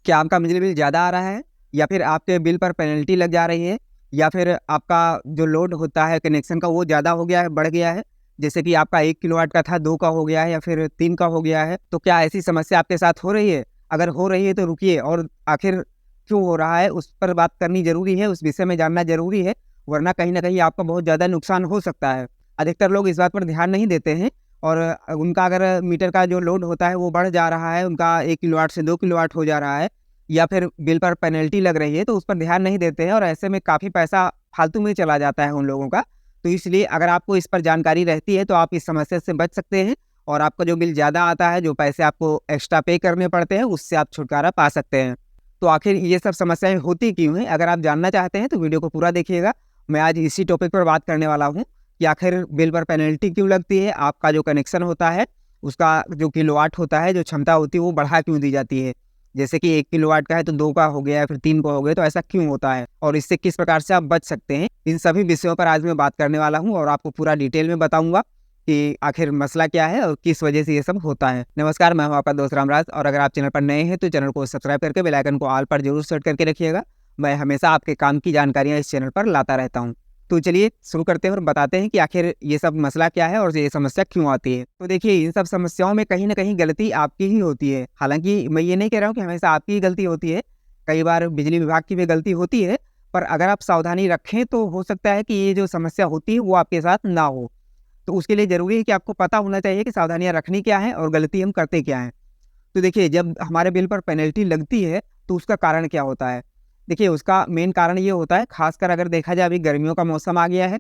क्या आपका बिजली बिल ज़्यादा आ रहा है, या फिर आपके बिल पर पेनल्टी लग जा रही है, या फिर आपका जो लोड होता है कनेक्शन का वो ज़्यादा हो गया है, बढ़ गया है। जैसे कि आपका 1 किलोवाट का था 2 का हो गया है या फिर 3 का हो गया है। तो क्या ऐसी समस्या आपके साथ हो रही है? अगर हो रही है तो रुकिए, और आखिर क्यों हो रहा है उस पर बात करनी ज़रूरी है, उस विषय में जानना ज़रूरी है, वरना कहीं न कहीं आपका बहुत ज़्यादा नुकसान हो सकता है। अधिकतर लोग इस बात पर ध्यान नहीं देते हैं, और उनका अगर मीटर का जो लोड होता है वो बढ़ जा रहा है, उनका 1 किलोवाट से 2 किलोवाट हो जा रहा है, या फिर बिल पर पेनल्टी लग रही है, तो उस पर ध्यान नहीं देते हैं, और ऐसे में काफ़ी पैसा फालतू में चला जाता है उन लोगों का। तो इसलिए अगर आपको इस पर जानकारी रहती है तो आप इस समस्या से बच सकते हैं, और आपका जो बिल ज़्यादा आता है, जो पैसे आपको एक्स्ट्रा पे करने पड़ते हैं, उससे आप छुटकारा पा सकते हैं। तो आखिर ये सब समस्याएँ होती क्यों हैं? अगर आप जानना चाहते हैं तो वीडियो को पूरा देखिएगा। मैं आज इसी टॉपिक पर बात करने वाला हूँ कि आखिर बिल पर पेनल्टी क्यों लगती है, आपका जो कनेक्शन होता है, उसका जो किलोवाट होता है, जो क्षमता होती है, वो बढ़ा क्यों दी जाती है। जैसे कि 1 किलोवाट का है तो 2 का हो गया, फिर 3 का हो गया, तो ऐसा क्यों होता है और इससे किस प्रकार से आप बच सकते हैं, इन सभी विषयों पर आज मैं बात करने वाला हूँ, और आपको पूरा डिटेल में बताऊंगा कि आखिर मसला क्या है और किस वजह से ये सब होता है। नमस्कार, मैं हूँ आपका दोस्त रामराज, और अगर आप चैनल पर नए हैं तो चैनल को सब्सक्राइब करके बेल आइकन को ऑल पर जरूर सेट करके रखिएगा। मैं हमेशा आपके काम की जानकारियाँ इस चैनल पर लाता रहता हूँ। तो चलिए शुरू करते हैं और बताते हैं कि आखिर ये सब मसला क्या है और ये समस्या क्यों आती है। तो देखिए, इन सब समस्याओं में कहीं न कहीं गलती आपकी ही होती है। हालाँकि मैं ये नहीं कह रहा हूँ कि हमेशा आपकी ही गलती होती है, कई बार बिजली विभाग की भी गलती होती है, पर अगर आप सावधानी रखें तो हो सकता है कि ये जो समस्या होती है वो आपके साथ ना हो। तो उसके लिए ज़रूरी है कि आपको पता होना चाहिए कि सावधानियाँ रखनी क्या है और गलती हम करते क्या हैं। तो देखिए, जब हमारे बिल पर पेनल्टी लगती है तो उसका कारण क्या होता है? देखिए, उसका मेन कारण ये होता है, ख़ासकर अगर देखा जाए अभी गर्मियों का मौसम आ गया है,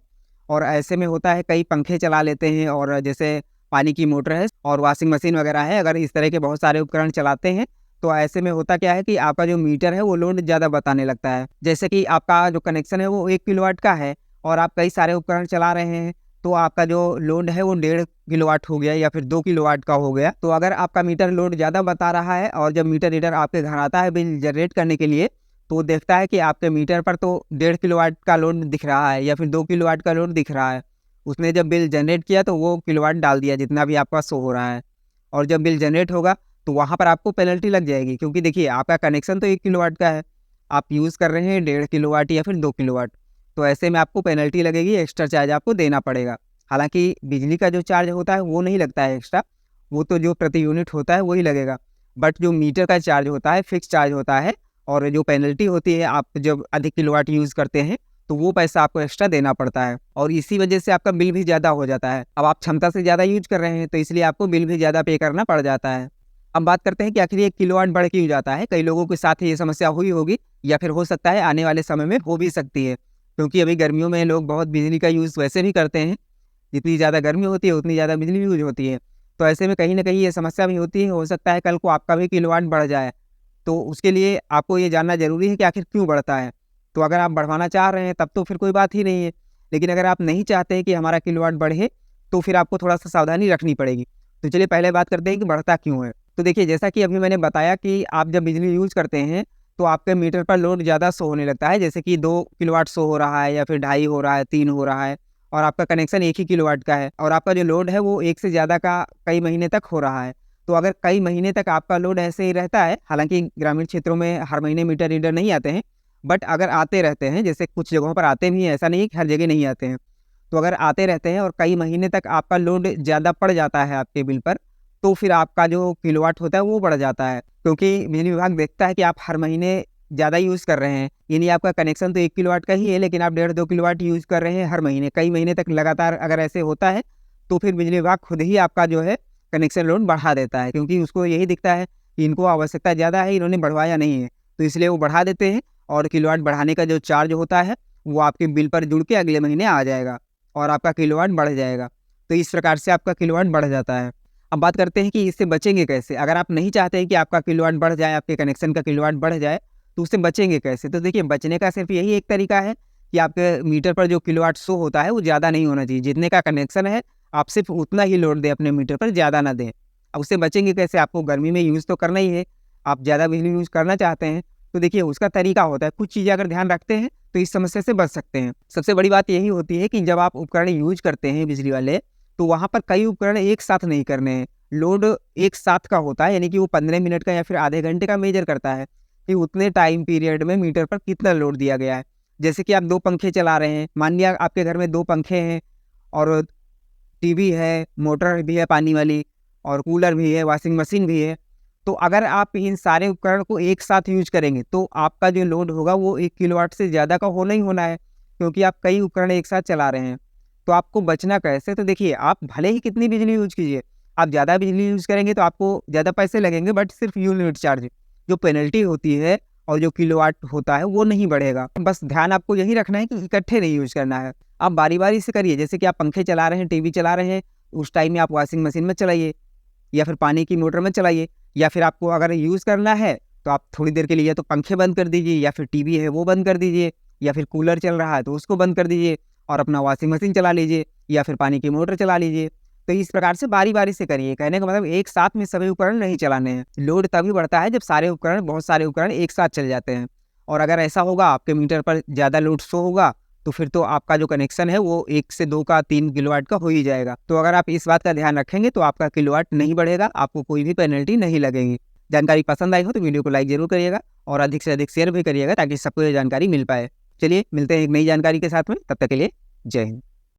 और ऐसे में होता है कई पंखे चला लेते हैं, और जैसे पानी की मोटर है और वॉशिंग मशीन वगैरह है, अगर इस तरह के बहुत सारे उपकरण चलाते हैं, तो ऐसे में होता क्या है कि आपका जो मीटर है वो लोड ज़्यादा बताने लगता है। जैसे कि आपका जो कनेक्शन है वो 1 किलोवाट का है, और आप कई सारे उपकरण चला रहे हैं, तो आपका जो लोड है वो 1.5 किलोवाट हो गया या फिर 2 किलोवाट का हो गया। तो अगर आपका मीटर लोड ज़्यादा बता रहा है, और जब मीटर रीडर आपके घर आता है बिल जनरेट करने के लिए, तो वो देखता है कि आपके मीटर पर तो 1.5 किलोवाट का लोड दिख रहा है या फिर 2 किलोवाट का लोड दिख रहा है। उसने जब बिल जनरेट किया तो वो किलोवाट डाल दिया जितना भी आपका शो हो रहा है, और जब बिल जनरेट होगा तो वहाँ पर आपको पेनल्टी लग जाएगी, क्योंकि देखिए आपका कनेक्शन तो 1 किलोवाट का है, आप यूज़ कर रहे हैं 1.5 किलोवाट या फिर 2 किलोवाट। तो ऐसे में आपको पेनल्टी लगेगी, एक्स्ट्रा चार्ज आपको देना पड़ेगा। हालाँकि बिजली का जो चार्ज होता है वो नहीं लगता है एक्स्ट्रा, वो तो जो प्रति यूनिट होता है वही लगेगा। बट जो मीटर का चार्ज होता है, फिक्स चार्ज होता है, और जो पेनल्टी होती है आप जब अधिक किलोवाट यूज़ करते हैं, तो वो पैसा आपको एक्स्ट्रा देना पड़ता है, और इसी वजह से आपका बिल भी ज़्यादा हो जाता है। अब आप क्षमता से ज़्यादा यूज़ कर रहे हैं तो इसलिए आपको बिल भी ज़्यादा पे करना पड़ जाता है। अब बात करते हैं कि आखिर ये किलोवाट बढ़ क्यों जाता है? कई लोगों के साथ ये समस्या हुई होगी, या फिर हो सकता है आने वाले समय में हो भी सकती है, क्योंकि अभी गर्मियों में लोग बहुत बिजली का यूज़ वैसे भी करते हैं। जितनी ज़्यादा गर्मी होती है उतनी ज़्यादा बिजली यूज़ होती है। तो ऐसे में कहीं न कहीं ये समस्या भी होती है, हो सकता है कल को आपका भी किलोवाट बढ़ जाए। तो उसके लिए आपको ये जानना ज़रूरी है कि आखिर क्यों बढ़ता है। तो अगर आप बढ़वाना चाह रहे हैं तब तो फिर कोई बात ही नहीं है। लेकिन अगर आप नहीं चाहते हैं कि हमारा किलोवाट बढ़े, तो फिर आपको थोड़ा-सा सावधानी रखनी पड़ेगी। तो चलिए पहले बात करते हैं कि बढ़ता क्यों है। तो देखिए, जैसा कि अभी मैंने बताया कि आप जब बिजली यूज़ करते हैं, तो आपके मीटर पर लोड ज़्यादा शो होने लगता है। जैसे कि 2 किलोवाट शो हो रहा है, या फिर ढाई हो रहा है, 3 हो रहा है, और आपका कनेक्शन 1 ही किलोवाट का है, और आपका जो लोड है वो 1 से ज़्यादा का कई महीने तक हो रहा है। तो अगर कई महीने तक आपका लोड ऐसे ही रहता है, हालाँकि ग्रामीण क्षेत्रों में हर महीने मीटर रीडर नहीं आते हैं, बट अगर आते रहते हैं, जैसे कुछ जगहों पर आते भी हैं, ऐसा नहीं है कि हर जगह नहीं आते हैं। तो अगर आते रहते हैं और कई महीने तक आपका लोड ज़्यादा पड़ जाता है आपके बिल पर, तो फिर आपका जो किलोवाट होता है वो बढ़ जाता है। क्योंकि बिजली विभाग देखता है कि आप हर महीने ज़्यादा यूज़ कर रहे हैं, यानी आपका कनेक्शन तो 1 किलोवाट का ही है, लेकिन आप 1.5-2 किलोवाट यूज़ कर रहे हैं हर महीने, कई महीने तक लगातार अगर ऐसे होता है, तो फिर बिजली विभाग खुद ही आपका जो है कनेक्शन लोड बढ़ा देता है, क्योंकि उसको यही दिखता है कि इनको आवश्यकता ज़्यादा है, इन्होंने बढ़वाया नहीं है, तो इसलिए वो बढ़ा देते हैं, और किलोवाट बढ़ाने का जो चार्ज होता है, वो आपके बिल पर जुड़ के अगले महीने आ जाएगा, और आपका किलोवाट बढ़ जाएगा। तो इस प्रकार से आपका किलोवाट बढ़ जाता है। अब बात करते हैं कि इससे बचेंगे कैसे? अगर आप नहीं चाहते हैं कि आपका किलोवाट बढ़ जाए, आपके कनेक्शन का किलोवाट बढ़ जाए, तो उससे बचेंगे कैसे? तो देखिए, बचने का सिर्फ यही एक तरीका है कि आपके मीटर पर जो किलोवाट शो होता है वो ज़्यादा नहीं होना चाहिए। जितने का कनेक्शन है, आप सिर्फ उतना ही लोड दें अपने मीटर पर, ज़्यादा ना दें। अब उससे बचेंगे कैसे? आपको गर्मी में यूज़ तो करना ही है, आप ज़्यादा बिजली यूज़ करना चाहते हैं, तो देखिए उसका तरीका होता है, कुछ चीज़ें अगर ध्यान रखते हैं तो इस समस्या से बच सकते हैं। सबसे बड़ी बात यही होती है कि जब आप उपकरण यूज़ करते हैं बिजली वाले, तो वहाँ पर कई उपकरण एक साथ नहीं करने हैं। लोड एक साथ का होता है, यानी कि वो 15 मिनट का या फिर आधे घंटे का मेजर करता है। कि उतने टाइम पीरियड में मीटर पर कितना लोड दिया गया है। जैसे कि आप 2 पंखे चला रहे हैं, मान लिया आपके घर में 2 पंखे हैं और टीवी है, मोटर भी है पानी वाली और कूलर भी है, वॉशिंग मशीन भी है। तो अगर आप इन सारे उपकरण को एक साथ यूज़ करेंगे तो आपका जो लोड होगा वो 1 किलोवाट से ज़्यादा का होना ही होना है, क्योंकि आप कई उपकरण एक साथ चला रहे हैं। तो आपको बचना कैसे? तो देखिए, आप भले ही कितनी बिजली यूज़ कीजिए, आप ज़्यादा बिजली यूज़ करेंगे तो आपको ज़्यादा पैसे लगेंगे, बट सिर्फ यूनिट चार्ज जो पेनल्टी होती है और जो किलोवाट होता है वो नहीं बढ़ेगा। बस ध्यान आपको यही रखना है कि इकट्ठे नहीं यूज़ करना है। आप बारी-बारी से करिए, जैसे कि आप पंखे चला रहे हैं, टीवी चला रहे हैं, उस टाइम में आप वॉशिंग मशीन में चलाइए या फिर पानी की मोटर में चलाइए, या फिर आपको अगर यूज़ करना है तो आप थोड़ी देर के लिए या तो पंखे बंद कर दीजिए या फिर टीवी है वो बंद कर दीजिए या फिर कूलर चल रहा है तो उसको बंद कर दीजिए और अपना वॉशिंग मशीन चला लीजिए या फिर पानी की मोटर चला लीजिए। तो इस प्रकार से बारी-बारी से करिए। कहने का मतलब एक साथ में सभी उपकरण नहीं चलाने हैं। लोड तभी बढ़ता है जब बहुत सारे उपकरण एक साथ चल जाते हैं। और अगर ऐसा होगा, आपके मीटर पर ज़्यादा लोड शो होगा, तो फिर तो आपका जो कनेक्शन है वो 1 से 2 का 3 किलोवाट का हो ही जाएगा। तो अगर आप इस बात का ध्यान रखेंगे तो आपका किलोवाट नहीं बढ़ेगा, आपको कोई भी पेनल्टी नहीं लगेगी। जानकारी पसंद आई हो तो वीडियो को लाइक ज़रूर करिएगा और अधिक से अधिक शेयर भी करिएगा ताकि सबको ये जानकारी मिल पाए। चलिए मिलते हैं एक नई जानकारी के साथ में, तब तक के लिए जय हिंद।